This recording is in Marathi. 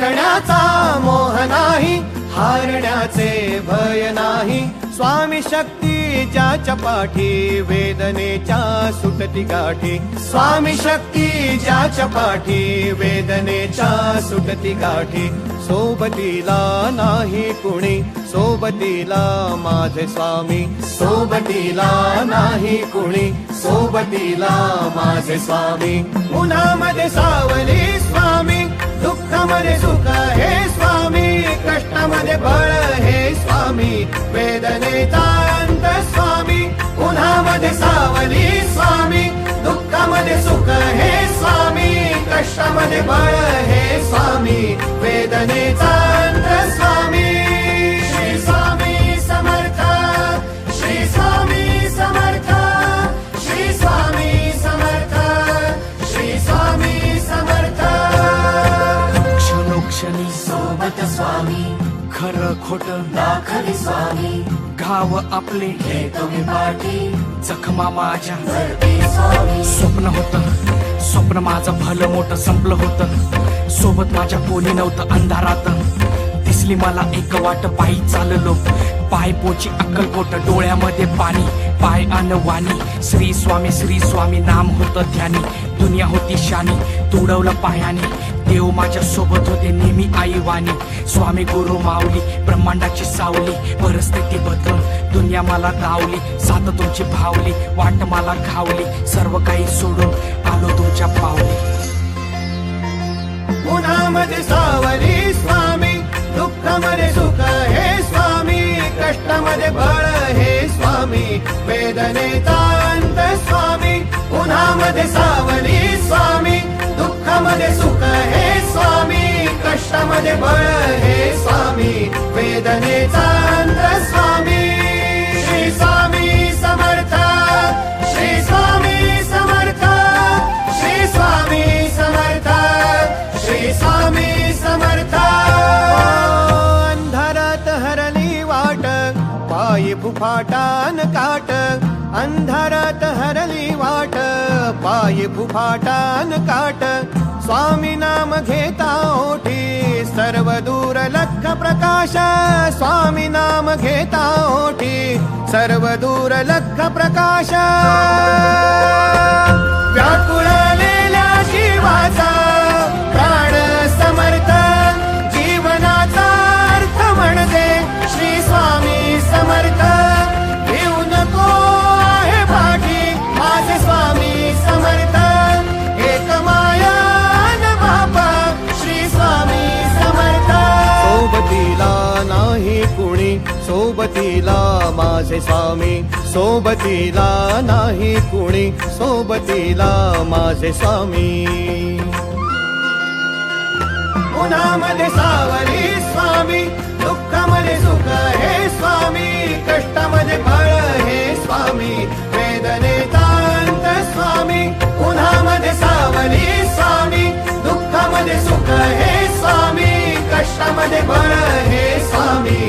जिंकण्याचा मोह नाही, हारण्याचे भय नाही. स्वामी शक्ती ज्याच्या पाठी, वेदनेच्या सुटती गाठी. स्वामी शक्ती ज्याच्या पाठी, वेदनेच्या सुटती गाठी. सोबतीला नाही कुणी, सोबतीला माझे स्वामी. सोबतीला नाही कुणी, सोबतीला माझे स्वामी. उन्हामध्ये सावली स्वामी, दुःखामध्ये सुख हे स्वामी. कष्टामध्ये बळ हे स्वामी, वेदनेचा अंत स्वामी. उन्हामध्ये सावली स्वामी, दुःखामध्ये सुख हे स्वामी. कष्टामध्ये बळ हे स्वामी, वेदनेचा अंत स्वामी. श्री स्वामी समर्थ, श्री स्वामी समर्थ, श्री स्वामी समर्थ, श्री स्वामी समर्थ. क्षणोक्षणी सोबत स्वामी, खरं खोट दाखवी स्वामी. गाव आपले घेतो मी पाठी, जखमा माझ्या भरती स्वामी. स्वप्न होतं, स्वप्न माझं भलं मोठं संपलं होतं. सोबत माझ्या कोणी नव्हतं अंधारात. दिसली मला एक वाट, पायी चाललो, पाय पोची अक्कलकोट. डोळ्यामध्ये पाणी, पाय अनवाणी. श्री स्वामी नाम होतं ध्यानी. दुनिया होती शानी, तुडवलं पायाने. देव माझ्या सोबत होते नेहमी आईवानी. स्वामी गुरु माऊली, ब्रह्मांडाची सावली. परिस्थिती बदलून दुनिया मला धावली. साथ तुमची भावली, वाट मला घावली. सर्व काही सोडून आलो तुमच्या पावली. उन्हामध्ये सावली स्वामी, दुःखामध्ये सुख हे स्वामी. कष्टामध्ये बळ हे स्वामी, वेदनेचा अंत स्वामी. उन्हामध्ये सावली स्वामी, दुःखामध्ये सुख हे स्वामी. कष्टामध्ये बळ हे स्वामी, वेदनेचा अंत स्वामी. श्री स्वामी समर्थ, श्री स्वामी समर्थ, श्री स्वामी समर्थ, श्री स्वामी समर्थ. अंधारात हरली वाट, पायी फुफाटान काट. अंधारात हरली वाट, पायी फुफाटान काट. स्वामी नाम घेता ओठी, सर्व दूर लख प्रकाश. स्वामी नाम घेता ओठी, सर्व दूर लख प्रकाश. व्याकुळलेल्या जीवाचा प्राण समर्थ, जीवनाचा अर्थ म्हणजे श्री स्वामी समर्थ. घेऊ नको आहे पाठी, माझे स्वामी समर्थ. एक माया न बापा, श्री स्वामी समर्थ. सोबतीला नाही कुणी, सोबतीला माझे स्वामी. सोबतीला नाही कुणी, सोबतीला माझे स्वामी. उन्हामध्ये सावली स्वामी, दुःखामध्ये सुख हे स्वामी. कष्टामध्ये बळ हे स्वामी, वेदनेचा अंत स्वामी. उन्हामध्ये सावली स्वामी, दुःखामध्ये सुख हे स्वामी. कष्टामध्ये बळ हे स्वामी,